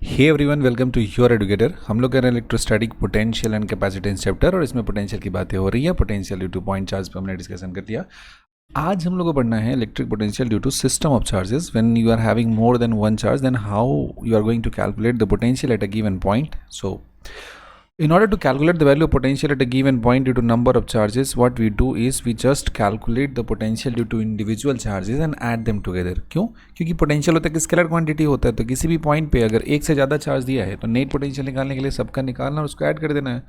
Hey everyone, welcome to your educator. हम लोग कर रहे हैं electrostatic potential and capacitance chapter और इसमें पोटेंशियल की बातें हो रही है। Potential due to point charge पर हमने डिस्कशन कर दिया। आज हम लोग को पढ़ना है electric potential due to system of charges. When you are having more than one charge, then how you are going to calculate the potential at a given point. So in order to calculate the value of potential at a given point due to number of charges, what we do is we just calculate the potential due to individual charges and add them together. क्यों? क्योंकि potential होता है कि scalar quantity होता है, तो किसी भी पॉइंट पे अगर एक से ज़्यादा चार्ज दिया है तो नेट पोटेंशियल निकालने के लिए सबका निकालना और उसको ऐड कर देना है।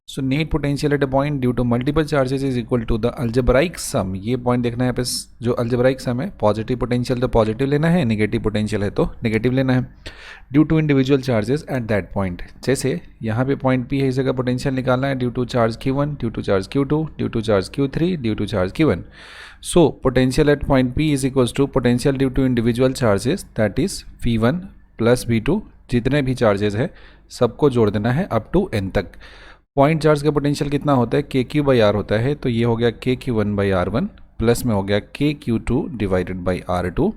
So net potential at a point due to multiple charges is equal to the algebraic sum. ये पॉइंट देखना है यहाँ पे, जो अलजेब्राइक सम है, पॉजिटिव पोटेंशियल तो पॉजिटिव लेना है, नेगेटिव पोटेंशियल है तो नेगेटिव लेना है, due to individual charges at that point. जैसे यहाँ पे पॉइंट पी है, इस जगह पोटेंशियल निकालना है due to charge Q1, due to charge Q2, due to charge Q3, due to charge Q1। So potential at point P is equals to potential due to individual charges, that is V1 plus V2। जितने भी charges है सबको जोड़ देना है up to n तक। Point charge का potential कितना होता है, KQ/R होता है, तो ये हो गया KQ1/R1 प्लस में हो गया KQ2 डिवाइडेड बाई R2।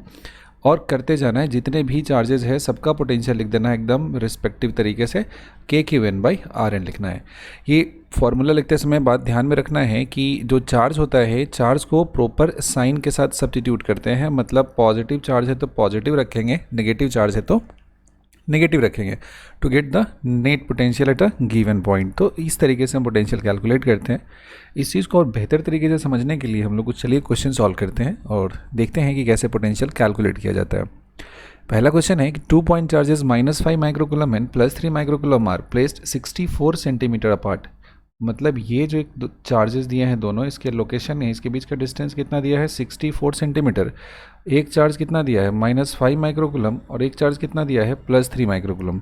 और करते जाना है, जितने भी चार्जेस है सबका पोटेंशियल लिख देना है एकदम रिस्पेक्टिव तरीके से, KQ1/Rn लिखना है। ये फॉर्मूला लिखते समय बात ध्यान में रखना है कि जो चार्ज होता है, चार्ज को प्रॉपर साइन के साथ सब्स्टिट्यूट करते हैं। मतलब पॉजिटिव चार्ज है तो पॉजिटिव रखेंगे, नेगेटिव चार्ज है तो नेगेटिव रखेंगे, to get the net potential at a given point. तो इस तरीके से हम पोटेंशियल कैलकुलेट करते हैं। इस चीज़ को और बेहतर तरीके से समझने के लिए हम लोग कुछ चलिए क्वेश्चन सॉल्व करते हैं और देखते हैं कि कैसे पोटेंशियल कैलकुलेट किया जाता है। पहला क्वेश्चन है कि 2 point charges -5 microcoulomb and +3 microcoulomb are placed 64 centimeter apart. मतलब ये जो एक चार्जेस दिए हैं दोनों, इसके लोकेशन है, इसके बीच का डिस्टेंस कितना दिया है, 64 सेंटीमीटर। एक चार्ज कितना दिया है, -5 माइक्रोकूलम, और एक चार्ज कितना दिया है, +3 microcoulomb.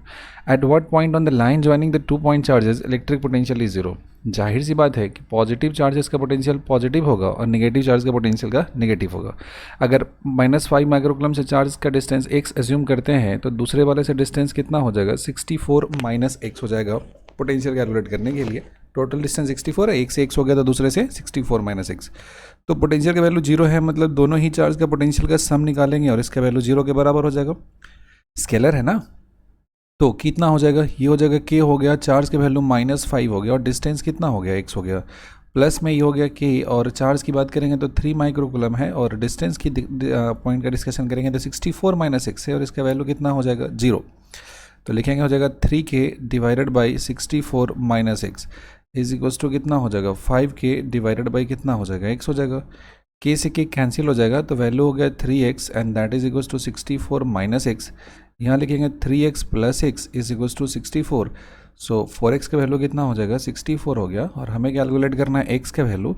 At what point on the line joining the 2 point charges electric potential is 0। जाहिर सी बात है कि पॉजिटिव चार्जेस का पोटेंशियल पॉजिटिव होगा और नेगेटिव चार्ज का पोटेंशियल का नेगेटिव होगा। अगर -5 माइक्रोकूलम से चार्ज का डिस्टेंस x एज्यूम करते हैं तो दूसरे वाले से डिस्टेंस कितना हो जाएगा, 64 - x हो जाएगा पोटेंशियल कैलकुलेट करने के लिए। टोटल डिस्टेंस 64 है, एक से x हो गया तो दूसरे से 64 - x। तो पोटेंशियल का वैल्यू 0 है, मतलब दोनों ही चार्ज का पोटेंशियल का सम निकालेंगे और इसका वैल्यू 0 के बराबर हो जाएगा। स्केलर है ना, तो कितना हो जाएगा, ये हो जाएगा k हो गया, चार्ज के वैल्यू -5 हो गया और डिस्टेंस कितना हो गया, x हो गया, प्लस में ये हो गया k, और चार्ज की बात करेंगे तो 3 माइक्रोकूलम है और डिस्टेंस की पॉइंट का डिस्कशन करेंगे तो 64 - x है और इसका वैल्यू कितना हो जाएगा, 0। तो लिखेंगे हो जाएगा 3k divided by 64 - x is equals to कितना हो जाएगा, 5k डिवाइडेड बाई कितना हो जाएगा, x हो जाएगा। k से k कैंसिल हो जाएगा तो वैल्यू हो गया 3x and that is equals to 64 - x। यहाँ लिखेंगे 3x plus x is equals to 64। So 4x का वैल्यू कितना हो जाएगा, 64 हो गया। और हमें कैलकुलेट करना है x का वैल्यू।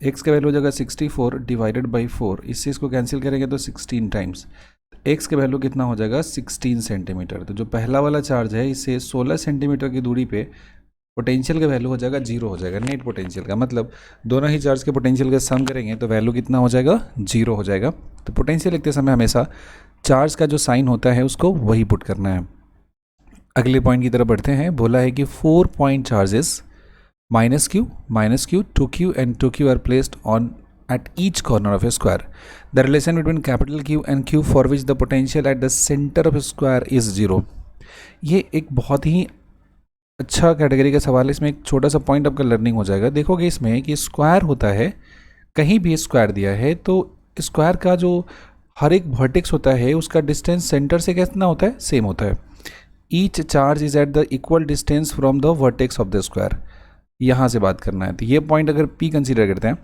x का वैल्यू हो जाएगा 64 डिवाइडेड बाई 4। इस चीज़ को कैंसिल करेंगे तो 16 टाइम्स। x का वैल्यू कितना हो जाएगा, 16 सेंटीमीटर। तो जो पहला वाला चार्ज है, इससे 16 सेंटीमीटर की दूरी पे पोटेंशियल का वैल्यू हो जाएगा 0 हो जाएगा, नेट पोटेंशियल का। मतलब दोनों ही चार्ज के पोटेंशियल का सम करेंगे तो वैल्यू कितना हो जाएगा, 0 हो जाएगा। तो पोटेंशियल लिखते समय हमेशा चार्ज का जो साइन होता है उसको वही पुट करना है। अगले पॉइंट की तरफ बढ़ते हैं। बोला है कि 4 point charges -q, -q, 2q are placed on at each corner of a square. The relation between capital Q and Q for which the potential at the center of a square is 0. ये एक बहुत ही अच्छा category का सवाल है। इसमें एक छोटा सा पॉइंट आपका लर्निंग हो जाएगा। देखोगे इसमें कि स्क्वायर होता है, कहीं भी स्क्वायर दिया है तो स्क्वायर का जो हर एक वर्टेक्स होता है उसका डिस्टेंस सेंटर से कितना होता है, सेम होता है। Each charge is at the equal distance from the vertex of the square. यहाँ से बात करना है। तो ये पॉइंट अगर P कंसिडर करते हैं,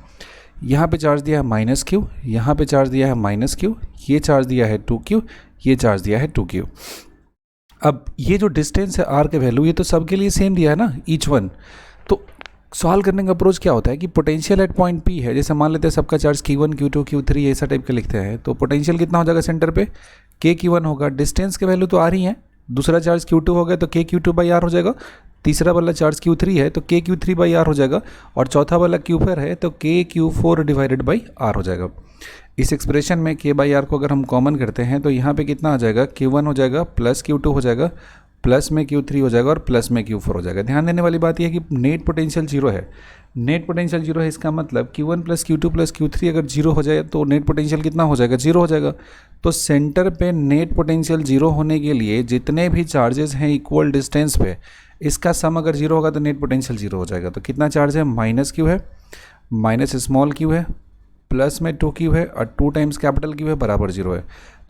यहाँ पे चार्ज दिया है -q, यहाँ पे चार्ज दिया है -q, ये चार्ज दिया है 2q, ये चार्ज दिया है 2q। अब ये जो डिस्टेंस है r के वैल्यू, ये तो सबके लिए सेम दिया है ना, ईच वन। तो सॉल्व करने का अप्रोच क्या होता है कि पोटेंशियल एट पॉइंट P है, जैसे मान लेते हैं सबका चार्ज Q1, Q2, Q3 ऐसा टाइप का लिखते हैं, तो पोटेंशियल कितना हो जाएगा सेंटर पे, KQ1 होगा। डिस्टेंस के वैल्यू तो आ रही है, दूसरा चार्ज Q2 हो गया तो KQ2/R हो जाएगा, तीसरा वाला चार्ज Q3 है तो KQ3/R हो जाएगा, और चौथा वाला Q4 है तो KQ4 डिवाइडेड बाई R हो जाएगा। इस एक्सप्रेशन में K/R को अगर हम कॉमन करते हैं तो यहाँ पे कितना आ जाएगा, Q1 हो जाएगा प्लस Q2 हो जाएगा प्लस में Q3 हो जाएगा और प्लस में Q4 हो जाएगा। ध्यान देने वाली बात यह है कि नेट पोटेंशियल जीरो है, नेट पोटेंशियल जीरो है, इसका मतलब Q1 plus Q2 plus Q3 अगर जीरो हो जाए तो नेट पोटेंशियल कितना हो जाएगा, जीरो हो जाएगा। तो सेंटर पे नेट पोटेंशियल जीरो होने के लिए जितने भी चार्जेस हैं इक्वल डिस्टेंस पे, इसका सम अगर जीरो होगा तो नेट पोटेंशियल जीरो हो जाएगा। तो कितना चार्ज है, माइनस Q है, माइनस स्मॉल q है, प्लस में 2Q है और 2 टाइम्स कैपिटल Q है बराबर जीरो है।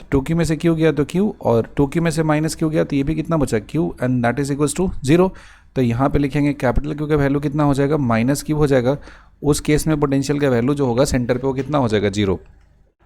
तो 2Q में से Q गया तो Q और 2Q में से माइनस Q गया तो ये भी कितना बचा, Q, and that is equals to zero. तो यहाँ पे लिखेंगे कैपिटल Q का वैल्यू कितना हो जाएगा, माइनस Q हो जाएगा। उस केस में पोटेंशियल का वैल्यू जो होगा सेंटर पे वो कितना हो जाएगा, जीरो।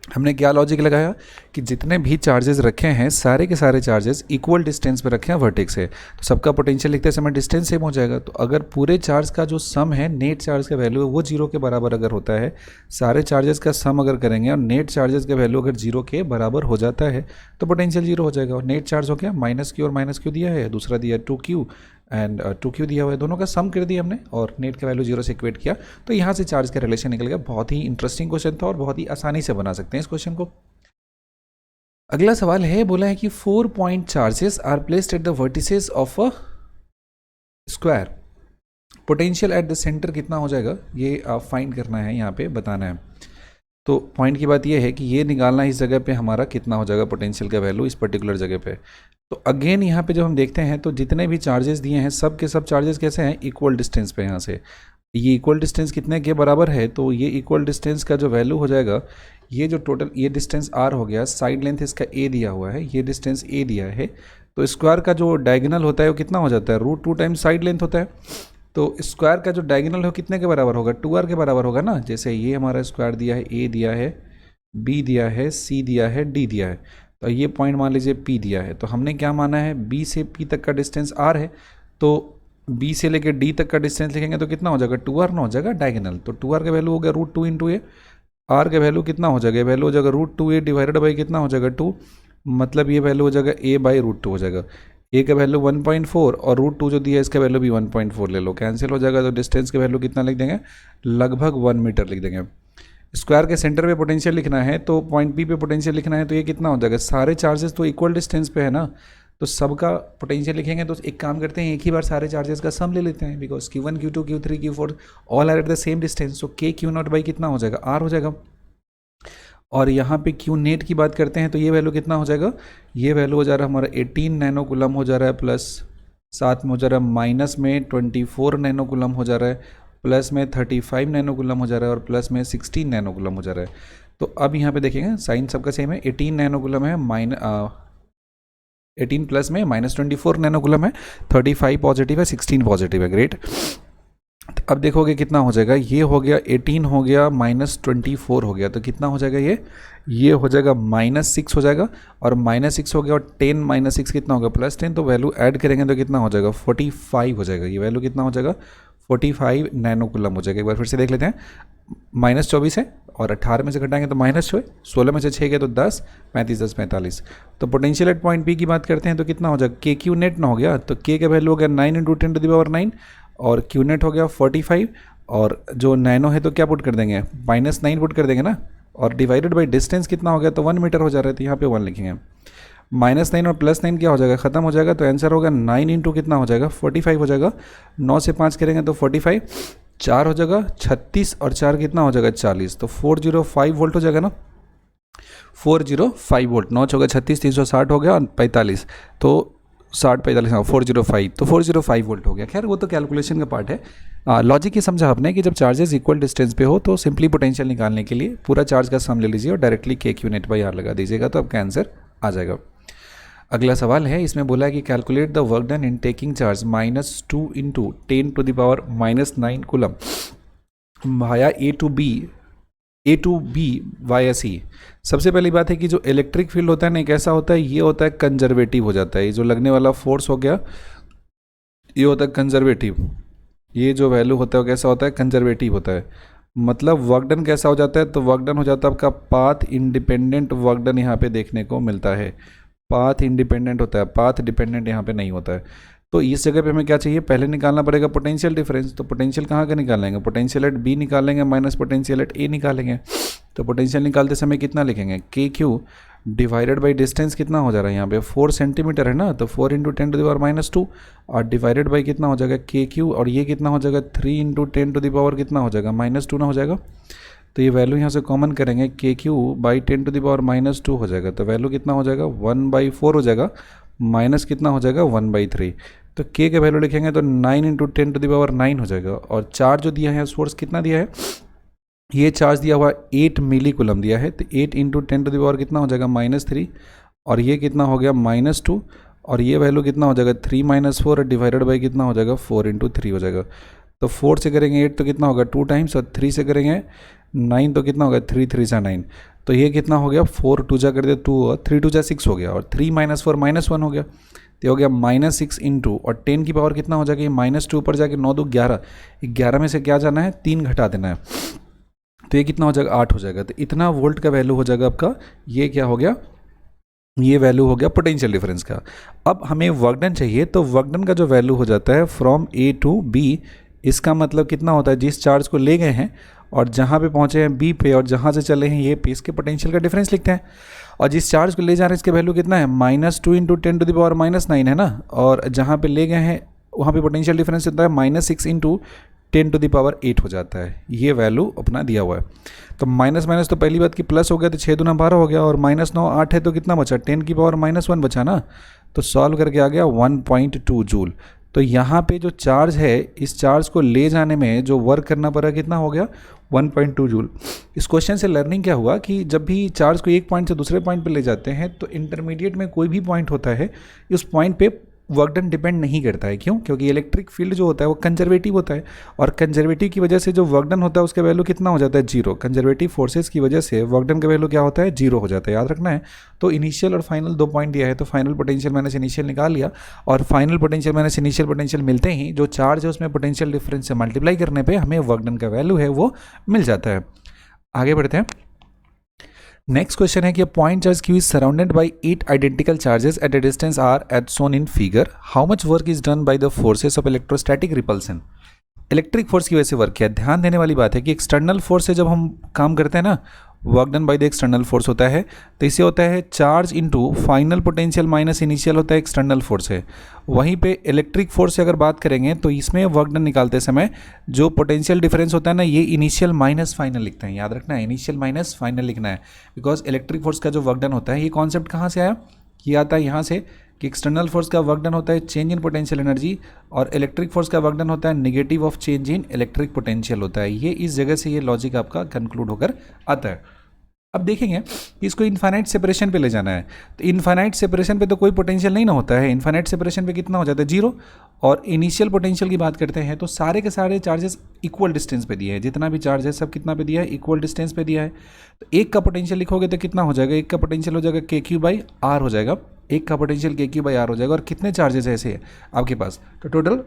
हमने क्या लॉजिक लगाया कि जितने भी चार्जेस रखे हैं सारे के सारे चार्जेस इक्वल डिस्टेंस पे रखे हैं वर्टेक्स से, तो सबका पोटेंशियल लिखते समय डिस्टेंस सेम हो जाएगा। तो अगर पूरे चार्ज का जो सम है, नेट चार्ज का वैल्यू है, वो जीरो के बराबर अगर होता है, सारे चार्जेस का सम अगर करेंगे और नेट चार्जेस का वैल्यू अगर जीरो के बराबर हो जाता है तो पोटेंशियल जीरो हो जाएगा। और नेट चार्ज हो गया माइनस Q और माइनस Q दिया है, दूसरा दिया 2Q एंड 2Q दिया हुआ है, दोनों का सम कर दिया हमने और नेट का वैल्यू जीरो से इक्वेट किया। तो यहाँ से चार्ज का रिलेशन निकल गया। बहुत ही इंटरेस्टिंग क्वेश्चन था और बहुत ही आसानी से बना सकते हैं इस क्वेश्चन को। अगला सवाल है, बोला है कि 4 point charges are placed at the vertices of a square, potential at the center कितना हो जाएगा, ये फाइंड करना है, यहाँ पे बताना है। तो पॉइंट की बात ये है कि ये निकालना इस जगह पे हमारा कितना हो जाएगा पोटेंशियल का वैल्यू इस पर्टिकुलर जगह पे। तो अगेन यहाँ पे जब हम देखते हैं तो जितने भी चार्जेस दिए हैं सब के सब चार्जेस कैसे हैं, इक्वल डिस्टेंस पे। यहाँ से ये इक्वल डिस्टेंस कितने के बराबर है, तो ये इक्वल डिस्टेंस का जो वैल्यू हो जाएगा, ये जो टोटल ये डिस्टेंस r हो गया, साइड लेंथ इसका a दिया हुआ है, ये डिस्टेंस a दिया है, तो स्क्वायर का जो डायगोनल होता है वो कितना हो जाता है, √2 टाइम्स साइड लेंथ होता है। तो स्क्वायर का जो डायगोनल है कितने के बराबर होगा, 2r के बराबर होगा ना। जैसे ये हमारा स्क्वायर दिया है, a दिया है, b दिया है, c दिया है, d दिया है, तो ये पॉइंट मान लीजिए p दिया है। तो हमने क्या माना है, b से p तक का डिस्टेंस r है, तो b से लेकर d तक का डिस्टेंस लिखेंगे तो कितना हो जाएगा, 2r ना हो जाएगा डायगोनल। तो 2r का वैल्यू हो गया √2 इंटू ए, r का वैल्यू कितना हो जाएगा, वैल्यू हो जाएगा √2a डिवाइडेड बाई कितना हो जाएगा 2, मतलब ये वैल्यू हो जाएगा a बाई √2 हो जाएगा। a का वैल्यू 1.4 और √2 जो दिया है इसका वैल्यू भी 1.4 ले लो, कैंसिल हो जाएगा। तो डिस्टेंस के वैल्यू कितना लिख देंगे, लगभग 1 मीटर लिख देंगे। स्क्वायर के सेंटर पे पोटेंशियल लिखना है तो पॉइंट P पे पोटेंशियल लिखना है, तो ये कितना हो जाएगा, सारे चार्जेस तो इक्वल डिस्टेंस पे है ना, तो सबका पोटेंशियल लिखेंगे। तो एक काम करते हैं, एक ही बार सारे चार्जेस का सम ले लेते हैं, because Q1 Q2 Q3 Q4 all are at the same distance. तो K Q0 बाई कितना हो जाएगा, R हो जाएगा। और यहाँ पे Q नेट की बात करते हैं तो ये वैल्यू कितना हो जाएगा, ये वैल्यू हो जा रहा है हमारा 18 नैनो कूलम हो जा रहा है, प्लस साथ में हो जा रहा है माइनस में 24 नैनो कूलम हो जा रहा है, प्लस में 35 नैनो कूलम हो जा रहा है और प्लस में 16 नैनो कूलम हो जा रहा है। तो अब यहाँ पे देखेंगे साइन सबका सेम है, 18 नैनो कूलम है, 18 प्लस में माइनस 24 नैनो कूलम है, 35 पॉजिटिव है, 16 पॉजिटिव है, ग्रेट। तो अब देखोगे कितना हो जाएगा, ये हो गया 18 हो गया माइनस 24 हो गया, तो कितना हो जाएगा, ये हो जाएगा -6 हो जाएगा, और -6 हो गया और 10 माइनस 6 कितना होगा, +10। तो वैल्यू ऐड करेंगे तो कितना हो जाएगा, 45 हो जाएगा। ये वैल्यू कितना हो जाएगा, 45 नैनो कूलम हो जाएगा। एक बार फिर से देख लेते हैं, -24 है और 18 में से घटाएंगे तो -6, 16 में से 6 गए तो 10, 35 10 45। तो पोटेंशियल एट पॉइंट P की बात करते हैं तो कितना हो जाएगा, के क्यू नेट ना हो गया, तो के का वैल्यू हो गया 9 × 10⁻9 और क्यू नेट हो गया 45, और जो नैनो है तो क्या पुट कर देंगे, -9 पुट कर देंगे ना, और डिवाइडेड बाई डिस्टेंस कितना हो गया, तो 1 मीटर हो जा रहा है, तो यहाँ पे 1 लिखेंगे। -9 और +9 क्या हो जाएगा, खत्म हो जाएगा, तो आंसर होगा 9 इंटू कितना हो जाएगा, 45 हो जाएगा। 9 से 5 करेंगे तो 45, 4 हो जाएगा 36 और 4 कितना हो जाएगा 40, तो 405 वोल्ट हो जाएगा ना, 405 वोल्ट। 9 होगा 36, 360 हो गया और 45, तो 60 45 हाँ 405, तो 405 वोल्ट हो गया। खैर वो तो कैलकुलेशन का पार्ट है। लॉजिक ये समझा आपने कि जब चार्जेस इक्वल डिस्टेंस पे हो तो सिंपली पोटेंशियल निकालने के लिए पूरा चार्ज का सम ले लीजिए और डायरेक्टली के क्यू नेट बाई आर लगा दीजिएगा, तो आपका आंसर आ जाएगा। अगला सवाल है, इसमें बोला है कि calculate the work done in taking charge -2 × 10⁻⁹ coulomb via A to B via C. सबसे पहली बात है कि जो इलेक्ट्रिक फील्ड होता है ना, कैसा होता है, ये होता है कंजर्वेटिव हो जाता है। ये जो लगने वाला फोर्स हो गया ये होता है कंजर्वेटिव, ये जो वैल्यू होता है वो कैसा होता है, कंजर्वेटिव होता है। मतलब वर्क डन कैसा हो जाता है, तो वर्क डन हो जाता है आपका पाथ इंडिपेंडेंट वर्क डन यहाँ पे देखने को मिलता है, पाथ इंडिपेंडेंट होता है, पाथ डिपेंडेंट यहाँ पे नहीं होता है। तो इस जगह पे हमें क्या चाहिए, पहले निकालना पड़ेगा पोटेंशियल डिफरेंस। तो पोटेंशियल कहाँ का निकालेंगे, पोटेंशियल एट बी निकालेंगे माइनस पोटेंशियल एट ए निकालेंगे। तो पोटेंशियल निकालते समय कितना लिखेंगे, के क्यू डिवाइडेड बाई डिस्टेंस कितना हो जा रहा है यहाँ पे 4 सेंटीमीटर है ना, तो 4 इंटू 10⁻², और डिवाइडेड बाई कितना हो जाएगा के क्यू, और ये कितना हो जाएगा 3 इंटू 10 कितना हो जाएगा -2 ना हो जाएगा। तो ये वैल्यू यहाँ से कॉमन करेंगे, के क्यू बाई 10⁻², हो जाएगा। तो वैल्यू कितना हो जाएगा 1/4 हो जाएगा, माइनस कितना हो जाएगा 1/3। तो के वैल्यू लिखेंगे तो 9 इंटू 10⁹ हो जाएगा। और चार्ज जो दिया है सोर्स कितना दिया है, ये चार्ज दिया हुआ 8 मिली कूलम दिया है, तो 8 इंटू 10 कितना हो जाएगा -3, और ये कितना हो गया -2, और ये वैल्यू कितना हो जाएगा 3 - 4 डिवाइडेड बाई कितना हो जाएगा 4 इंटू 3 हो जाएगा। तो 4 से करेंगे 8 तो कितना होगा 2 टाइम्स, और 3 से करेंगे 9 तो कितना होगा 3 3 सा 9। तो ये कितना हो गया 4 2 जा कर दे 2, और 3 2 जा 6 हो गया, और 3 - 4 -1 हो गया, तो हो गया -6 इंटू, और 10 की पावर कितना हो जाएगा ये -2 ऊपर जाके 9 2 11, 11 में से क्या जाना है 3 घटा देना है, तो ये कितना हो जाएगा 8 हो जाएगा। तो इतना वोल्ट का वैल्यू हो जाएगा आपका, ये क्या हो गया, ये वैल्यू हो गया पोटेंशियल डिफरेंस का। अब हमें वर्क डन चाहिए, तो वर्क डन का जो वैल्यू हो जाता है फ्रॉम ए टू बी, इसका मतलब कितना होता है जिस चार्ज को ले गए हैं और जहाँ पे पहुँचे हैं बी पे, और जहाँ से चले हैं ये पे, इसके पोटेंशियल का डिफरेंस लिखते हैं। और जिस चार्ज को ले जा रहे हैं इसके वैल्यू कितना है -2 इंटू 10⁻⁹ है ना, और जहाँ पे ले गए हैं वहाँ पे पोटेंशियल डिफरेंस होता है -6 इंटू 10⁸ हो जाता है। ये वैल्यू अपना दिया हुआ है। तो माइनस माइनस तो पहली बात की प्लस हो गया, तो 6 दूना 12 हो गया, और -9 8 है तो कितना बचा 10⁻⁻1 बचा ना, तो सॉल्व करके आ गया 1.2 जूल। तो यहाँ पे जो चार्ज है, इस चार्ज को ले जाने में जो वर्क करना पड़ा कितना हो गया 1.2 जूल। इस क्वेश्चन से लर्निंग क्या हुआ कि जब भी चार्ज को एक पॉइंट से दूसरे पॉइंट पे ले जाते हैं तो इंटरमीडिएट में कोई भी पॉइंट होता है, उस पॉइंट पे वर्क डन डिपेंड नहीं करता है। क्यों? क्योंकि इलेक्ट्रिक फील्ड जो होता है वो कंजर्वेटिव होता है, और कंजर्वेटिव की वजह से जो वर्क डन होता है उसका वैल्यू कितना हो जाता है 0। कंजर्वेटिव फोर्सेस की वजह से वर्क डन का वैल्यू क्या होता है 0 हो जाता है, याद रखना है। तो इनिशियल और फाइनल 2 पॉइंट दिया है, तो फाइनल पोटेंशियल माइनस इनिशियल निकाल लिया, और final potential minus initial potential मिलते ही जो चार्ज है उसमें पोटेंशियल डिफरेंस से मल्टीप्लाई करने पर हमें वर्क डन का वैल्यू है वो मिल जाता है। आगे बढ़ते हैं। नेक्स्ट क्वेश्चन है कि point charge Q is surrounded by 8 identical charges at a distance r as shown in figure. How much work is done by the forces of electrostatic repulsion? Electric force की वजह से work किया। ध्यान देने वाली बात है कि एक्सटर्नल फोर्स से जब हम काम करते हैं ना, work done by the external force होता है, तो इससे होता है charge into final potential minus initial होता है एक्सटर्नल फोर्स है। वहीं पे इलेक्ट्रिक फोर्स से अगर बात करेंगे तो इसमें वर्क डन निकालते समय जो पोटेंशियल डिफरेंस होता है ना, ये इनिशियल माइनस फाइनल लिखते हैं, याद रखना है इनिशियल माइनस फाइनल लिखना है। बिकॉज इलेक्ट्रिक फोर्स का जो वर्क डन होता है, ये कॉन्सेप्ट कहाँ से आया, ये आता है यहाँ से कि एक्सटर्नल फोर्स का वर्क डन होता है चेंज इन पोटेंशियल एनर्जी, और इलेक्ट्रिक फोर्स का वर्क डन होता है negative of change in electric potential होता है। ये इस जगह से ये लॉजिक आपका कंक्लूड होकर आता है। अब देखेंगे कि इसको इनफाइनाइट सेपरेशन पे ले जाना है, तो इनफाइनाइट सेपरेशन पे तो कोई पोटेंशियल नहीं ना होता है, इनफाइनाइट सेपरेशन पे कितना हो जाता है 0। और इनिशियल पोटेंशियल की बात करते हैं तो सारे के सारे चार्जेस इक्वल डिस्टेंस पे दिए हैं, जितना भी चार्ज है सब कितना पे दिया है इक्वल डिस्टेंस पे दिया है। तो एक का पोटेंशियल लिखोगे तो कितना हो जाएगा, एक का पोटेंशियल हो जाएगा KQ/R हो जाएगा, एक का पोटेंशियल KQ/R हो जाएगा। और कितने चार्जेस ऐसे हैं आपके पास, तो टोटल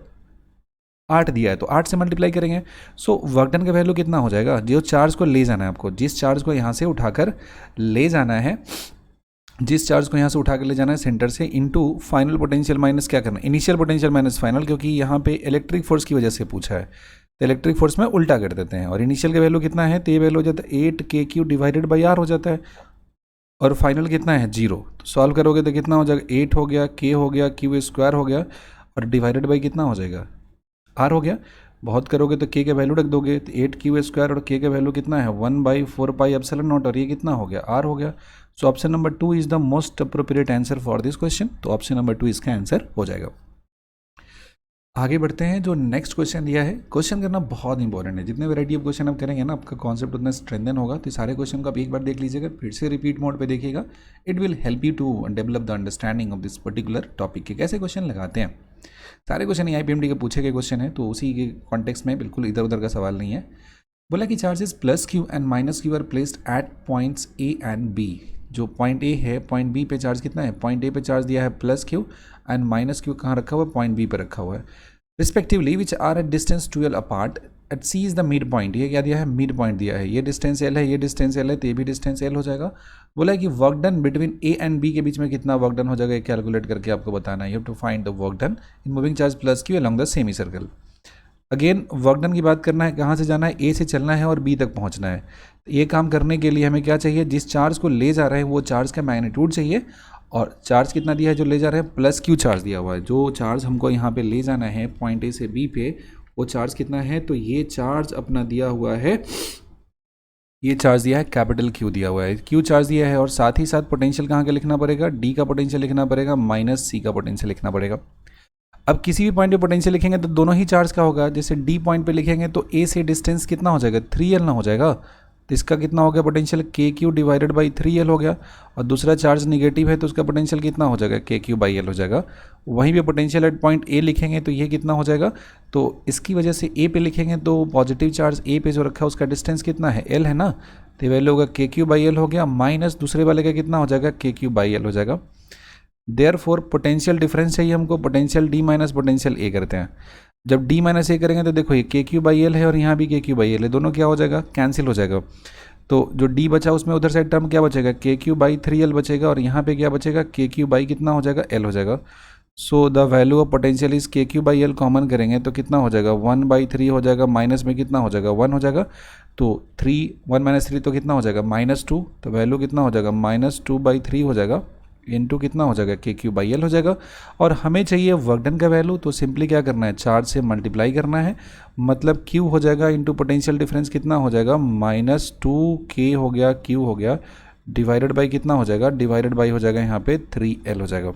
8 दिया है, तो 8 से मल्टीप्लाई करेंगे। सो वर्क डन का वैल्यू कितना हो जाएगा, जो चार्ज को ले जाना है आपको, जिस चार्ज को यहाँ से उठाकर ले जाना है, जिस चार्ज को यहाँ से उठाकर ले जाना है सेंटर से, इनटू फाइनल पोटेंशियल माइनस क्या करना है इनिशियल पोटेंशियल माइनस फाइनल, क्योंकि यहाँ पे इलेक्ट्रिक फोर्स की वजह से पूछा है, तो इलेक्ट्रिक फोर्स में उल्टा कर देते हैं। और इनिशियल का वैल्यू कितना है, तो ये वैल्यू हो जाता है 8KQ/R हो जाता है, और फाइनल कितना है 0। तो सॉल्व करोगे तो कितना हो जाएगा 8 हो गया, K हो गया, Q² हो गया, और डिवाइडेड बाई कितना हो जाएगा R हो गया। बहुत करोगे तो K के वैल्यू रख दोगे, तो 8Q² और K का वैल्यू कितना है 1/4πε0, और ये कितना हो गया R हो गया। So option number 2 is the most appropriate answer for this question, तो ऑप्शन नंबर 2 इसका आंसर हो जाएगा। आगे बढ़ते हैं। जो नेक्स्ट क्वेश्चन दिया है, क्वेश्चन करना बहुत इंपॉर्टेंट है, जितने वैरायटी ऑफ क्वेश्चन आप करेंगे ना आपका कॉन्सेप्ट उतना स्ट्रेंथन होगा। तो सारे क्वेश्चन को आप एक बार देख लीजिएगा, फिर से रिपीट मोड पे देखिएगा, it will help you to develop the understanding of this particular topic के कैसे क्वेश्चन लगाते हैं। सारे क्वेश्चन IPMD के पूछे गए क्वेश्चन है, तो उसी के कॉन्टेक्स्ट में बिल्कुल इधर उधर का सवाल नहीं है। बोला कि charges +Q and -Q are placed at points A and B। जो पॉइंट A है, पॉइंट B पे चार्ज कितना है, पॉइंट A पे चार्ज दिया है +Q एंड -Q कहाँ रखा हुआ है, पॉइंट B पे रखा हुआ है respectively, which are at distance 12 apart at C is the mid point. ये क्या दिया है, मिड पॉइंट दिया है, ये डिस्टेंस L है, ये डिस्टेंस L है, तो ये भी डिस्टेंस L हो जाएगा। बोला है कि work done between A and B के बीच में कितना वर्क डन हो जाएगा, कैलकुलेट करके आपको बताना है। You have to find the work done in moving charge +Q along the semi circle. Again work done की बात करना है, कहाँ से जाना है, ए से चलना है और बी तक पहुँचना है। ये काम करने के लिए हमें क्या चाहिए, जिस चार्ज को ले जा रहे हैं वो चार्ज का मैग्नीट्यूड चाहिए, और चार्ज कितना दिया है जो ले जा रहे हैं, प्लस क्यू चार्ज दिया हुआ है। जो चार्ज हमको यहाँ पे ले जाना है पॉइंट ए से बी पे, वो चार्ज कितना है, तो ये चार्ज अपना दिया हुआ है, ये चार्ज दिया है कैपिटल क्यू दिया हुआ है, क्यू चार्ज दिया है। और साथ ही साथ पोटेंशियल कहाँ का लिखना पड़ेगा, डी का पोटेंशियल लिखना पड़ेगा माइनस सी का पोटेंशियल लिखना पड़ेगा। अब किसी भी पॉइंट पे पोटेंशियल लिखेंगे तो दोनों ही चार्ज का होगा। जैसे डी पॉइंट पे लिखेंगे तो ए से डिस्टेंस कितना हो जाएगा, 3L ना हो जाएगा, तो इसका कितना हो गया पोटेंशियल, के क्यू डिवाइडेड बाई 3L हो गया। और दूसरा चार्ज निगेटिव है तो उसका पोटेंशियल कितना हो जाएगा, के क्यू बाई एल हो जाएगा। वहीं पे पोटेंशियल एट पॉइंट ए लिखेंगे तो ये कितना हो जाएगा, तो इसकी वजह से ए पे लिखेंगे तो पॉजिटिव चार्ज ए पे जो रखा है उसका डिस्टेंस कितना है, एल है ना, तो वैल्यू होगा के क्यू बाई एल हो गया, माइनस दूसरे वाले का कितना हो जाएगा, के क्यू बाई एल हो जाएगा। देयरफॉर पोटेंशियल डिफरेंस चाहिए हमको, पोटेंशियल डी माइनस पोटेंशियल ए करते हैं। जब डी माइनस ए करेंगे तो देखो ये के क्यू बाई एल है और यहाँ भी के क्यू बाई एल है, दोनों क्या हो जाएगा, कैंसिल हो जाएगा। तो जो डी बचा उसमें उधर साइड टर्म क्या बचेगा, के क्यू बाई 3L बचेगा, और यहाँ पे क्या बचेगा, के क्यू बाई कितना हो जाएगा, एल हो जाएगा। So the value of potential is के क्यू बाई एल, कॉमन करेंगे तो कितना हो जाएगा, 1/3 हो जाएगा, माइनस में कितना हो जाएगा, 1 हो जाएगा, तो 1 - 3 तो कितना हो जाएगा, -2, तो वैल्यू कितना हो जाएगा, -2/3 हो जाएगा, इनटू कितना हो जाएगा, के क्यू बाई एल हो जाएगा। और हमें चाहिए वर्क डन का वैल्यू, तो सिंपली क्या करना है, चार्ज से मल्टीप्लाई करना है, मतलब क्यू हो जाएगा इंटू पोटेंशियल डिफरेंस कितना हो जाएगा, -2K हो गया, क्यू हो गया, डिवाइडेड बाई कितना हो जाएगा, डिवाइडेड बाई हो जाएगा यहाँ पे 3L हो जाएगा।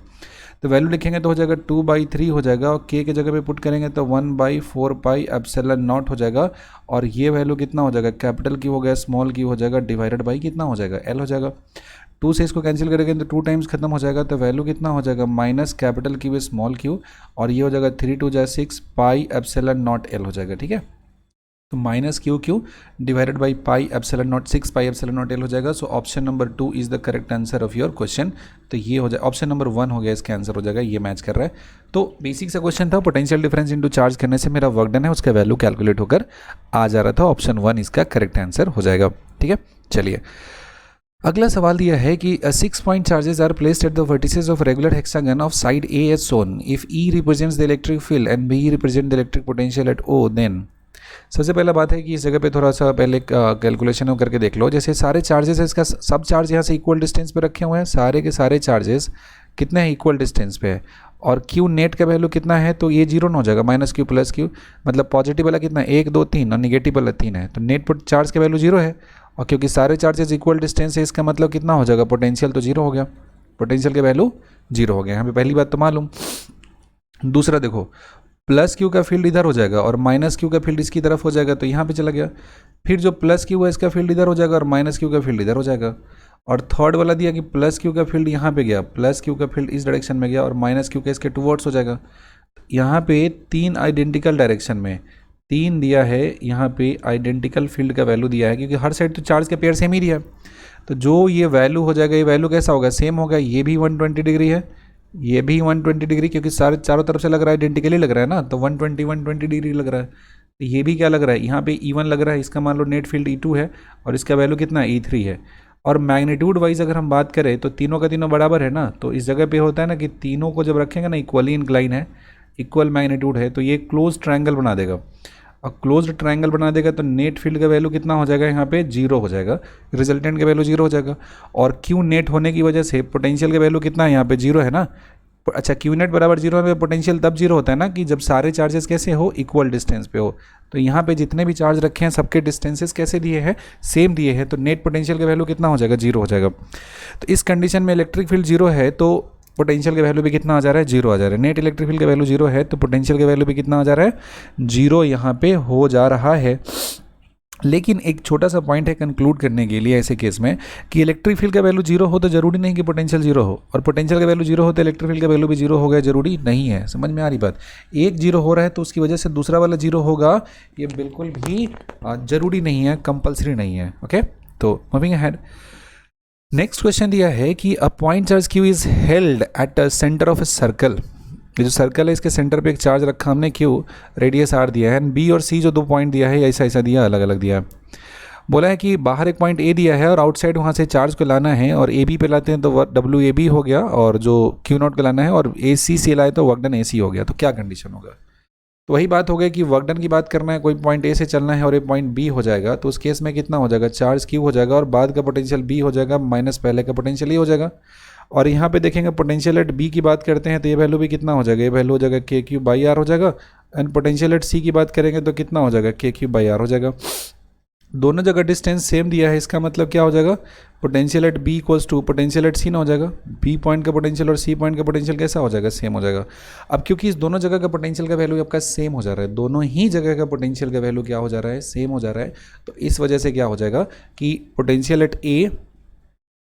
तो वैल्यू लिखेंगे तो हो जाएगा 2/3 हो जाएगा, और के जगह पे पुट करेंगे तो 1/4 पाई एप्सिलॉन नॉट हो जाएगा, और ये वैल्यू कितना हो जाएगा, कैपिटल क्यू हो गया, स्मॉल क्यू हो जाएगा, डिवाइडेड बाई कितना हो जाएगा, एल हो जाएगा। 2 से इसको कैंसिल करेंगे तो 2 टाइम्स खत्म हो जाएगा, तो वैल्यू कितना हो जाएगा, minus capital Q small Q, और ये हो जाएगा 3 × 2 = 6 पाई एप्सिलॉन नॉट एल हो जाएगा, ठीक है। तो minus Q Q divided by pi epsilon not 6 pi epsilon naught L हो जाएगा। So option number 2 is the correct answer of your question. तो ये हो जाए ऑप्शन नंबर 1 हो गया, इसका आंसर हो जाएगा, ये मैच कर रहा है। तो बेसिक सा क्वेश्चन था, पोटेंशियल डिफरेंस इनटू चार्ज करने से मेरा वर्क डन है उसका वैल्यू कैलकुलेट होकर आ जा रहा था, ऑप्शन 1 इसका करेक्ट आंसर हो जाएगा, ठीक है। चलिए अगला सवाल दिया है कि 6 point charges are placed at the vertices of regular hexagon of side a as shown, if E represents the electric field and B represent the electric potential at O, then. सबसे पहला बात है कि इस जगह पे थोड़ा सा पहले कैलकुलेशन करके देख लो। जैसे सारे चार्जेस है, इसका सब चार्ज यहाँ से इक्वल डिस्टेंस पे रखे हुए हैं, सारे के सारे चार्जेस कितने हैं, इक्वल डिस्टेंस पे है, और क्यू नेट का वैल्यू कितना है, तो ये 0 ना हो जाएगा, माइनस क्यू प्लस क्यू, मतलब पॉजिटिव वाला कितना है, 1 2 3, और निगेटिव वाला 3 है, तो नेट चार्ज का वैल्यू 0 है। और क्योंकि सारे चार्जेस इक्वल डिस्टेंस है, इसका मतलब कितना हो जाएगा, पोटेंशियल तो 0 हो गया, पोटेंशियल का वैल्यू 0 हो गया। यहाँ पे पहली बात तो मालूम। दूसरा देखो, प्लस क्यू का फील्ड इधर हो जाएगा और माइनस क्यू का फील्ड इसकी तरफ हो जाएगा, तो यहाँ पे चला गया। फिर जो प्लस क्यू है इसका फील्ड इधर हो जाएगा और माइनस क्यू का फील्ड इधर हो जाएगा। और थर्ड वाला दिया कि प्लस क्यू का फील्ड यहाँ पे गया, प्लस क्यू का फील्ड इस डायरेक्शन में गया और माइनस क्यू का इसके टुवर्ड्स हो जाएगा। यहाँ पे 3 आइडेंटिकल डायरेक्शन में 3 दिया है, यहाँ पे आइडेंटिकल फील्ड का वैल्यू दिया है, क्योंकि हर साइड तो चार्ज का पेयर सेम ही दिया है, तो जो ये वैल्यू हो जाएगा, ये वैल्यू कैसा होगा, सेम होगा। ये भी 120 डिग्री है, ये भी 120 डिग्री, क्योंकि सारे चारों तरफ से लग रहा है, आइडेंटिकली लग रहा है ना, तो 120 डिग्री लग रहा है। तो ये भी क्या लग रहा है, यहाँ पे E1 लग रहा है, इसका मान लो नेट फील्ड E2 है और इसका वैल्यू कितना है, E3 है। और मैग्नीट्यूड वाइज अगर हम बात करें तो तीनों का तीनों बराबर है ना, तो इस जगह पे होता है ना कि तीनों को जब रखेंगे ना, इक्वली इंक्लाइन है, इक्वल मैग्नीट्यूड है, तो ये क्लोज ट्रायंगल बना देगा। और क्लोज्ड ट्रायंगल बना देगा तो नेट फील्ड का वैल्यू कितना हो जाएगा, यहाँ पे 0 हो जाएगा, रिजल्टेंट का वैल्यू 0 हो जाएगा। और क्यू नेट होने की वजह से पोटेंशियल का वैल्यू कितना है, यहाँ पे 0 है ना। अच्छा, क्यू नेट बराबर 0 में पोटेंशियल तब 0 होता है ना कि जब सारे चार्जेस कैसे हो, इक्वल डिस्टेंस पे हो। तो यहाँ पे जितने भी चार्ज रखे हैं सबके डिस्टेंसेस कैसे दिए हैं, सेम दिए हैं, तो नेट पोटेंशियल का वैल्यू कितना हो जाएगा, 0 हो जाएगा। तो इस कंडीशन में इलेक्ट्रिक फील्ड 0 है तो पोटेंशियल का वैल्यू भी कितना आ जा रहा है, 0 आ जा रहा है। नेट इलेक्ट्रिक फील्ड का वैल्यू 0 है तो पोटेंशियल का वैल्यू भी कितना आ जा रहा है, 0 यहाँ पे हो जा रहा है। लेकिन एक छोटा सा पॉइंट है कंक्लूड करने के लिए ऐसे केस में, कि इलेक्ट्रिक फील्ड का वैल्यू 0 हो तो जरूरी नहीं कि पोटेंशियल 0 हो, और पोटेंशियल का वैल्यू 0 हो तो इलेक्ट्रिक फील्ड का वैल्यू भी 0 हो गया, जरूरी नहीं है। समझ में आ रही बात, एक 0 हो रहा है तो उसकी वजह से दूसरा वाला 0 होगा, ये बिल्कुल भी जरूरी नहीं है, कंपल्सरी नहीं है। ओके, तो मूविंग अहेड, नेक्स्ट क्वेश्चन दिया है कि a point charge Q is held at a centre of a circle. ये जो सर्कल है इसके सेंटर पे एक चार्ज रखा हमने क्यू, रेडियस r दिया है, एंड बी और सी जो 2 पॉइंट दिया है ऐसा ऐसा दिया, अलग अलग दिया है। बोला है कि बाहर एक पॉइंट ए दिया है और आउटसाइड वहाँ से चार्ज को लाना है, और ए बी पे लाते हैं तो डब्ल्यू ए बी हो गया, और जो क्यू नॉट को लाना है और ए सी से लाए तो वर्क डन ए सी हो गया। तो क्या कंडीशन होगा, तो वही बात हो गई कि वर्क डन की बात करना है, कोई पॉइंट ए से चलना है और एक पॉइंट बी हो जाएगा, तो उस केस में कितना हो जाएगा, चार्ज क्यू हो जाएगा और बाद का पोटेंशियल बी हो जाएगा माइनस पहले का पोटेंशियल ए हो जाएगा। और यहाँ पे देखेंगे पोटेंशियल एट बी की बात करते हैं तो ये वैल्यू भी कितना हो जाएगा, ये वैल्यू हो जाएगा के क्यू बाई आर हो जाएगा। एंड पोटेंशियल एट सी की बात करेंगे तो कितना हो जाएगा, के क्यू बाई आर हो जाएगा। दोनों जगह डिस्टेंस सेम दिया है, इसका मतलब क्या हो जाएगा, potential at B equals to potential at C ना हो जाएगा। बी पॉइंट का पोटेंशियल और सी पॉइंट का पोटेंशियल कैसा हो जाएगा, सेम हो जाएगा। अब क्योंकि इस दोनों जगह का पोटेंशियल का वैल्यू आपका सेम हो जा रहा है, दोनों ही जगह का पोटेंशियल का वैल्यू क्या हो जा रहा है, सेम हो जा रहा है, तो इस वजह से क्या हो जाएगा कि पोटेंशियल एट ए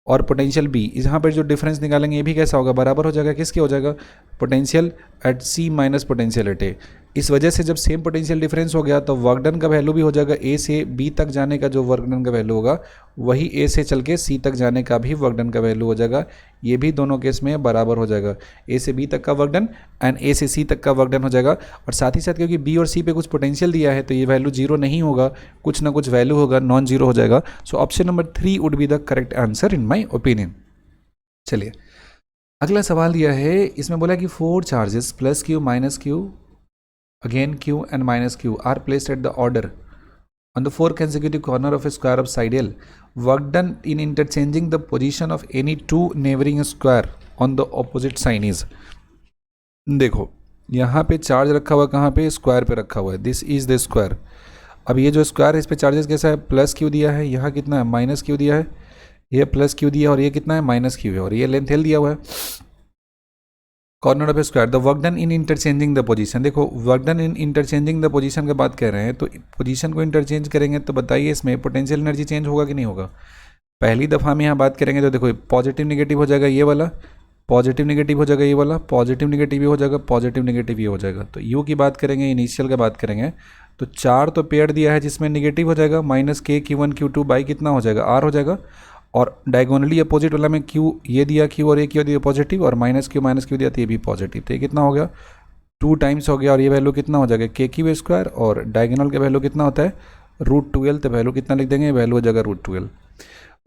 और पोटेंशियल बी, यहाँ पर जो डिफरेंस निकालेंगे ये भी कैसा होगा, बराबर हो जाएगा, किसके हो जाएगा, potential at C minus potential at A. इस वजह से जब सेम पोटेंशियल डिफरेंस हो गया तो वर्क डन का वैल्यू भी हो जाएगा, ए से बी तक जाने का जो वर्क डन का वैल्यू होगा वही ए से चल के सी तक जाने का भी वर्क डन का वैल्यू हो जाएगा। ये भी दोनों केस में बराबर हो जाएगा, ए से बी तक का वर्क डन एंड ए से सी तक का वर्क डन हो जाएगा। और साथ ही साथ क्योंकि बी और सी पे कुछ पोटेंशियल दिया है तो ये वैल्यू जीरो नहीं होगा, कुछ ना कुछ वैल्यू होगा, नॉन जीरो हो जाएगा। So option number 3 would be the correct answer in my opinion. चलिए अगला सवाल दिया है, इसमें बोला कि 4 charges plus Q minus Q again q and minus q are placed at the order on the 4 consecutive corner of a square of side L. Work done in interchanging the position of any two neighboring square on the opposite sign is. देखो यहाँ पे charge रखा हुआ है, कहाँ पे, square पे रखा हुआ है, दिस इज द स्क्वायर। अब ये जो स्क्वायर है इस पे चार्जेस कैसा है, प्लस क्यू दिया है, यहाँ कितना है, माइनस क्यू दिया है, ये प्लस क्यू दिया है और ये कितना है, माइनस क्यू है, और ये लेंथ एल दिया हुआ है। Corner of a square, the work done in interchanging the position, देखो work done in interchanging the position की बात कर रहे हैं, तो पोजीशन को इंटरचेंज करेंगे तो बताइए इसमें पोटेंशियल एनर्जी चेंज होगा कि नहीं होगा। पहली दफ़ा हम यहाँ बात करेंगे तो देखो पॉजिटिव निगेटिव हो जाएगा, ये वाला पॉजिटिव निगेटिव हो जाएगा, ये वाला पॉजिटिव निगेटिव ये हो जाएगा, पॉजिटिव निगेटिव ये हो जाएगा। तो यू की बात करेंगे, इनिशियल की बात करेंगे तो 4 तो पेयर दिया है जिसमें निगेटिव हो जाएगा, माइनस के Q1 Q2 बाई कितना हो जाएगा, आर हो जाएगा। और डायगोनली अपोजिट वाला में क्यू ये दिया, क्यू और ये क्यू दिया पॉजिटिव, और माइनस क्यू दिया तो ये भी पॉजिटिव, तो ये कितना हो गया, 2 टाइम्स हो गया, और ये वैल्यू कितना हो जाएगा, के क्यू स्क्वायर, और डायगोनल का वैल्यू कितना होता है, √12, तो वैल्यू कितना लिख देंगे, वैल्यू हो जाएगा √12।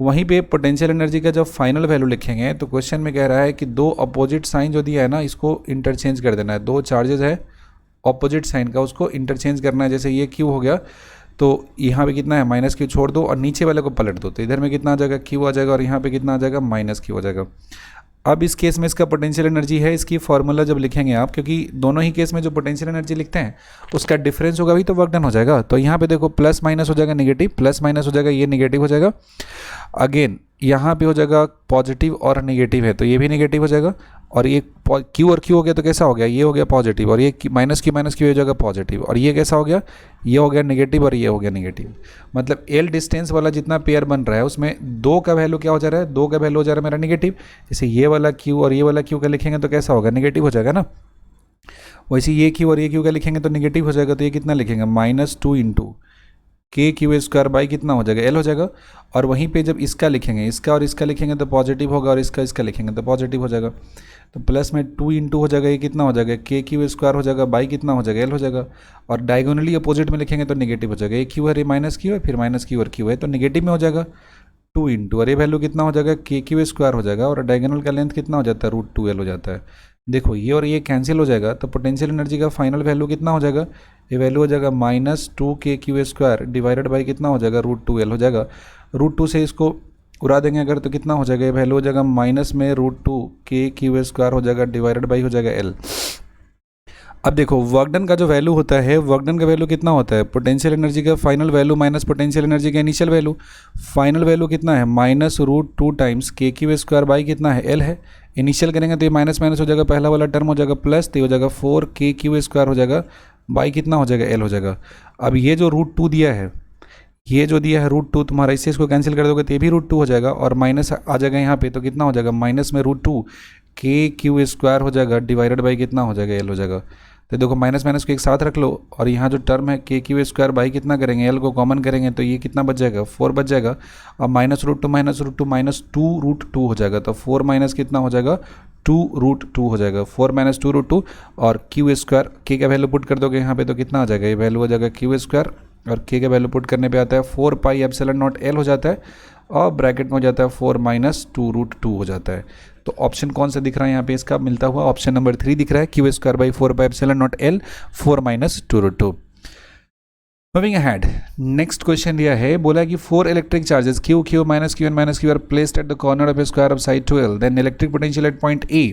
वहीं पे पोटेंशियल एनर्जी का जब फाइनल वैल्यू लिखेंगे तो क्वेश्चन में कह रहा है कि 2 अपोजिट साइन जो दिया है ना इसको इंटरचेंज कर देना है, 2 चार्जेस है अपोजिट साइन का उसको इंटरचेंज करना है। जैसे ये क्यू हो गया तो यहाँ पे कितना है, माइनस क्यू छोड़ दो और नीचे वाले को पलट दो, तो इधर में कितना आ जाएगा, क्यू आ जाएगा, और यहाँ पे कितना आ जाएगा, माइनस क्यू आ जाएगा। अब इस केस में इसका पोटेंशियल एनर्जी है, इसकी फॉर्मूला जब लिखेंगे आप, क्योंकि दोनों ही केस में जो पोटेंशियल एनर्जी लिखते हैं उसका डिफरेंस होगा भी तो वर्क डन हो जाएगा। तो यहाँ पे देखो प्लस माइनस हो जाएगा निगेटिव, प्लस माइनस हो जाएगा, ये निगेटिव हो जाएगा। अगेन यहाँ पे हो जाएगा पॉजिटिव और निगेटिव है तो ये भी निगेटिव हो जाएगा, और ये क्यू और क्यू हो गया तो कैसा हो गया, ये हो गया पॉजिटिव, और ये माइनस क्यू हो जाएगा पॉजिटिव, और ये कैसा हो गया, ये हो गया निगेटिव और ये हो गया निगेटिव। मतलब एल डिस्टेंस वाला जितना पेयर बन रहा है उसमें 2 का वैल्यू क्या हो जा रहा है, 2 का वैल्यू हो जा रहा है मेरा निगेटिव। जैसे ये वाला क्यू और ये वाला क्यू का लिखेंगे तो कैसा होगा, निगेटिव हो जाएगा ना। वैसे ये क्यू और ये क्यू का लिखेंगे तो निगेटिव हो जाएगा, तो ये कितना लिखेंगे, -2 इंटू के क्यू स्क्वायर बाई कितना हो जाएगा, एल हो जाएगा। और वहीं पे जब इसका लिखेंगे, इसका और इसका लिखेंगे तो पॉजिटिव होगा, और इसका लिखेंगे तो पॉजिटिव हो जाएगा। तो प्लस में 2 इंटू हो जाएगा, ये कितना हो जाएगा, के क्यू स्क्वायर हो जाएगा बाई कितना हो जाएगा, एल हो जाएगा। और डायगोनली अपोजिट में लिखेंगे तो निगेटिव हो जाएगा, ये क्यू है, ये माइनस क्यू है, फिर माइनस क्यू और क्यू है तो निगेटिव में हो जाएगा 2 इंटू, और ये वैल्यू कितना हो जाएगा, के क्यू स्क्वायर हो जाएगा, और डायगोनल का लेंथ कितना हो जाता है, √2l हो जाता है। देखो ये और ये कैंसिल हो जाएगा तो पोटेंशियल एनर्जी का फाइनल वैल्यू कितना हो जाएगा, ये वैल्यू हो जाएगा -2 के क्यू स्क्वायर डिवाइडेड बाई कितना हो जाएगा, √2l हो जाएगा। √2 से इसको उड़ा देंगे अगर तो कितना हो जाएगा, ये वैल्यू हो जाएगा माइनस में √2 के क्यू स्क्वायर हो जाएगा डिवाइडेड बाई हो जाएगा l। अब देखो वर्क डन का जो वैल्यू होता है, वर्क डन का वैल्यू कितना होता है, पोटेंशियल एनर्जी का final value minus potential energy का इनिशियल वैल्यू। फाइनल वैल्यू कितना है, -√2 टाइम्स के क्यू स्क्वायर बाई कितना है, एल है। इनिशियल करेंगे तो ये माइनस माइनस हो जाएगा, पहला वाला टर्म हो जाएगा प्लस, तो ये हो जाएगा 4 के क्यू स्क्वायर हो जाएगा बाई कितना हो जाएगा, एल हो जाएगा। अब ये जो √2 दिया है, ये जो दिया है √2 तुम्हारा, इससे इसको कैंसिल कर दोगे तो ये भी √2 हो जाएगा, और माइनस आ जाएगा यहाँ पे तो कितना हो जाएगा, माइनस में √2 के क्यू स्क्वायर हो जाएगा डिवाइडेड बाई कितना हो जाएगा, एल हो जाएगा। तो देखो माइनस माइनस को एक साथ रख लो, और यहाँ जो टर्म है के क्यू स्क्वायर बाई कितना करेंगे, एल को कॉमन करेंगे तो ये कितना बच जाएगा, 4 बच जाएगा। अब -√2 -2 हो जाएगा, तो 4 माइनस कितना हो जाएगा, 2√2 हो जाएगा, 4 - 2√2। और क्यू स्क्वायर के का वैल्यू पुट कर दोगे यहाँ पे तो कितना आ जाएगा, ये वैल्यू हो जाएगा क्यू स्क्वायर, और के का वैल्यू पुट करने पे आता है 4 पाई एप्सिलॉन नॉट एल हो जाता है। और ब्रैकेट में हो जाता है 4 माइनस 2√2 हो जाता है। तो ऑप्शन कौन सा दिख रहा है यहाँ पे इसका मिलता हुआ? ऑप्शन नंबर 3 दिख रहा है, Q square by 4 pi epsilon naught L 4 minus 2√2। Moving ahead, next question दिया है, बोला कि 4 electric charges Q, Q minus Q and minus Q are placed at the corner of a square of side 12, then electric potential at point A.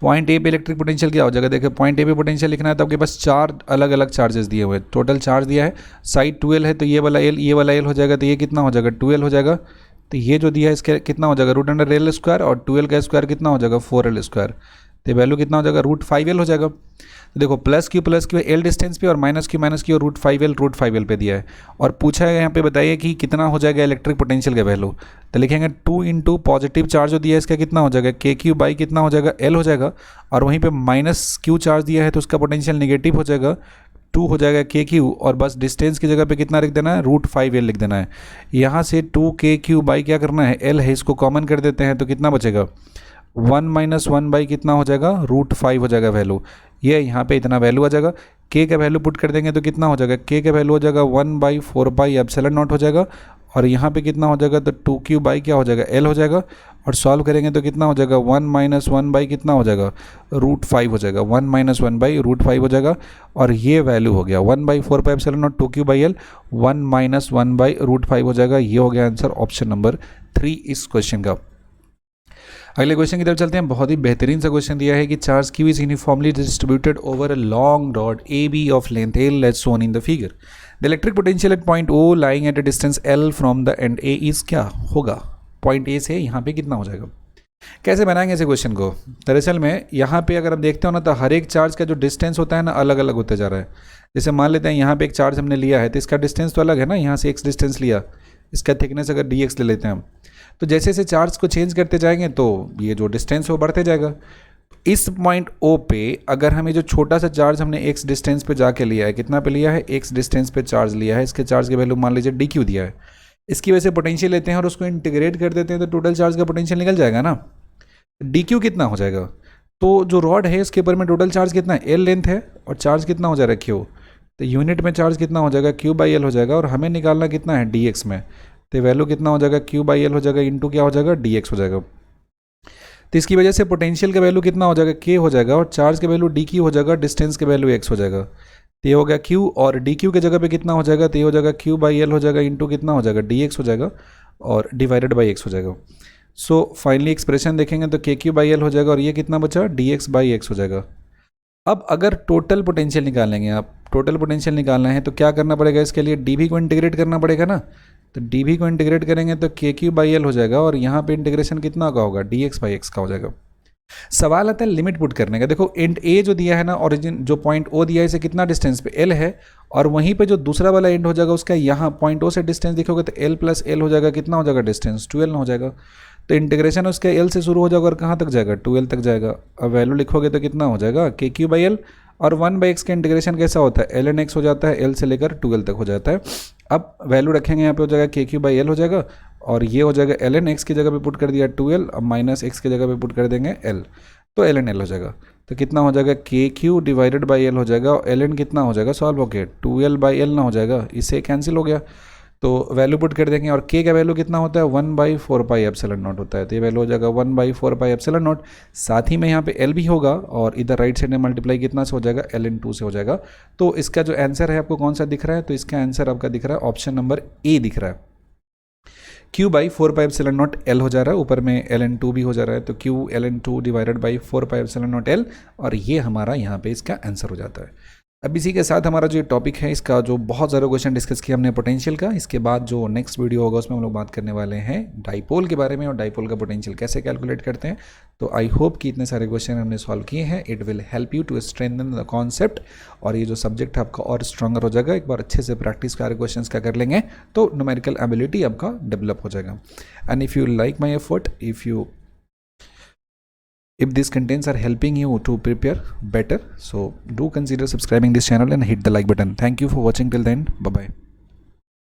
Point A पे electric potential क्या हो जाएगा? देखिए point A पे potential लिखना है तो आपके पास 4 अलग अलग चार्जेस दिए हुए हैं, टोटल चार्ज दिया है, साइड 12 है तो ये वाला एल हो जाएगा, तो ये कितना हो जाएगा? 12 हो जाएगा। तो ये जो दिया है इसके कितना हो जाएगा? रूट अंडर एल स्क्वायर, और 12 का स्क्वायर कितना हो जाएगा? 4L square. तो वैल्यू कितना हो जाएगा? √5L हो जाएगा। तो देखो प्लस क्यू एल डिस्टेंस पे और माइनस क्यू √5L पे दिया है, और पूछा है यहाँ पे बताइए कि कितना हो जाएगा इलेक्ट्रिक पोटेंशियल का वैल्यू। तो लिखेंगे 2 इंटू पॉजिटिव चार्ज जो दिया है इसका कितना हो जाएगा? KQ बाई कितना हो जाएगा? L हो जाएगा, और वहीं पे माइनस क्यू चार्ज दिया है तो उसका पोटेंशियल नेगेटिव हो जाएगा, 2 हो जाएगा KQ, और बस डिस्टेंस की जगह पे कितना लिख देना है? √5L लिख देना है। यहाँ से 2KQ बाई क्या करना है? L है, इसको कॉमन कर देते हैं तो कितना बचेगा? 1 माइनस 1 बाई कितना हो जाएगा? √5 हो जाएगा वैल्यू। ये यहाँ पे इतना वैल्यू आ जाएगा। K का वैल्यू पुट कर देंगे तो कितना हो जाएगा? K का वैल्यू हो जाएगा 1/4 पाई एप्सिलॉन नॉट हो जाएगा, और यहाँ पे कितना हो जाएगा? तो 2Q बाई क्या हो जाएगा? L हो जाएगा, और सॉल्व करेंगे तो कितना हो जाएगा? 1 माइनस 1 बाई कितना हो जाएगा? √5 हो जाएगा, 1 माइनस 1 बाई √5 हो जाएगा, और ये वैल्यू हो गया 1/4 पाई epsilon not 2Q by L 1 minus 1 by √5 हो जाएगा। ये हो गया आंसर ऑप्शन नंबर 3 इस क्वेश्चन का। अगले क्वेश्चन की तरफ चलते हैं। बहुत ही बेहतरीन सा क्वेश्चन दिया है कि charge Q is uniformly distributed over a long rod AB of length L as shown in the figure. The electric potential at point O lying at a distance L from the end A is क्या होगा? Point A से यहाँ पे कितना हो जाएगा? कैसे बनाएंगे ऐसे क्वेश्चन को? दरअसल में यहाँ पे अगर आप देखते हो ना, तो हर एक चार्ज का जो डिस्टेंस होता है ना, अलग अलग होते जा रहा है। जैसे मान लेते हैं यहाँ पे एक चार्ज हमने लिया है, तो इसका डिस्टेंस तो अलग है ना, यहाँ से x डिस्टेंस लिया, इसका थिकनेस अगर dx ले लेते हैं हम, तो जैसे जैसे चार्ज को चेंज करते जाएंगे तो ये जो डिस्टेंस है वो बढ़ते जाएगा। इस पॉइंट O पे अगर हमें जो छोटा सा चार्ज हमने x डिस्टेंस पे जाके लिया है, कितना पे लिया है? x डिस्टेंस पे चार्ज लिया है, इसके चार्ज की वैल्यू मान लीजिए dq दिया है, इसकी वजह से पोटेंशियल लेते हैं और उसको इंटीग्रेट कर देते हैं तो टोटल चार्ज का पोटेंशियल निकल जाएगा ना। dq कितना हो जाएगा? तो जो रॉड है इसके ऊपर में टोटल चार्ज कितना है? L लेंथ है, और चार्ज कितना हो जा रहा है? Q। तो यूनिट में चार्ज कितना हो जाएगा? Q/L हो जाएगा, और हमें निकालना कितना है? dx में। तो वैल्यू कितना हो जाएगा? Q/L हो जाएगा इंटू क्या हो जाएगा? dx हो जाएगा। तो इसकी वजह से पोटेंशियल का वैल्यू कितना हो जाएगा? K हो जाएगा, और चार्ज का वैल्यू dq हो जाएगा, डिस्टेंस के वैल्यू x हो जाएगा। तो ये हो गया Q, और dq के जगह पे कितना हो जाएगा? तो ये हो जाएगा Q/L हो जाएगा इंटू कितना हो जाएगा? dx हो जाएगा, और डिवाइडेड बाई x हो जाएगा। सो फाइनली एक्सप्रेशन देखेंगे तो KQ/L हो जाएगा, और ये कितना बचा? dx/x हो जाएगा। अब अगर टोटल पोटेंशियल निकालेंगे, आप टोटल पोटेंशियल निकालना है तो क्या करना पड़ेगा? इसके लिए dv को इंटीग्रेट करना पड़ेगा ना। तो dv को इंटीग्रेट करेंगे तो KQ/L हो जाएगा, और यहाँ पे इंटीग्रेशन कितना का होगा? dx/x का हो जाएगा। सवाल आता है लिमिट पुट करने का। देखो एंड A जो दिया है ना, ओरिजिन जो पॉइंट O दिया है इसे कितना डिस्टेंस पे? L है, और वहीं पे जो दूसरा वाला एंड हो जाएगा उसका यहाँ पॉइंट O से डिस्टेंस देखोगे तो L प्लस L हो जाएगा, कितना हो जाएगा डिस्टेंस? 12 हो जाएगा। तो इंटीग्रेशन उसका L से शुरू हो जाएगा और कहाँ तक जाएगा? 12 तक जाएगा। अब वैल्यू लिखोगे तो कितना हो जाएगा? KQ/L, और 1/x का इंटीग्रेशन कैसा होता है? ln x हो जाता है, L से लेकर 12 तक हो जाता है। अब वैल्यू रखेंगे यहाँ पे हो जाएगा KQ/L हो जाएगा, और ये हो जाएगा ln x की जगह पे पुट कर दिया 12, अब माइनस x की जगह पे पुट कर देंगे L, तो ln L हो जाएगा। तो कितना हो जाएगा? KQ डिवाइडेड बाई L हो जाएगा, और ln कितना हो जाएगा? सॉल्व हो गया 2L/L ना हो जाएगा, इससे कैंसिल हो गया। तो वैल्यू पुट कर देंगे, और k का वैल्यू कितना होता है? 1/4 पाई एप्सिलॉन नॉट होता है, तो ये वैल्यू हो जाएगा 1/4 पाई एप्सिलॉन नॉट। साथ ही में यहाँ पे L भी होगा, और इधर राइट साइड में मल्टीप्लाई कितना से हो जाएगा? ln2 से हो जाएगा। तो इसका जो आंसर है आपको कौन सा दिख रहा है? तो इसका आंसर आपका दिख रहा है ऑप्शन नंबर A दिख रहा है। Q/4 pi epsilon not L हो जा रहा है, ऊपर में ln2 भी हो जा रहा है, तो Q ln2 divided by 4 pi epsilon not L, और ये हमारा यहाँ पे इसका आंसर हो जाता है। अब इसी के साथ हमारा जो टॉपिक है इसका जो बहुत सारे क्वेश्चन डिस्कस किया हमने पोटेंशियल का, इसके बाद जो नेक्स्ट वीडियो होगा उसमें हम लोग बात करने वाले हैं डाइपोल के बारे में, और डाइपोल का पोटेंशियल कैसे कैलकुलेट करते हैं। तो आई होप कि इतने सारे क्वेश्चन हमने सॉल्व किए हैं। It will help you to strengthen the concept, और ये जो सब्जेक्ट है आपका और स्ट्रॉगर हो जाएगा। एक बार अच्छे से प्रैक्टिस सारे क्वेश्चन का कर लेंगे तो न्यूमेरिकल एबिलिटी आपका डेवलप हो जाएगा। And if you like my effort, if these contents are helping you to prepare better, so do consider subscribing this channel and hit the like button. Thank you for watching till then. Bye bye.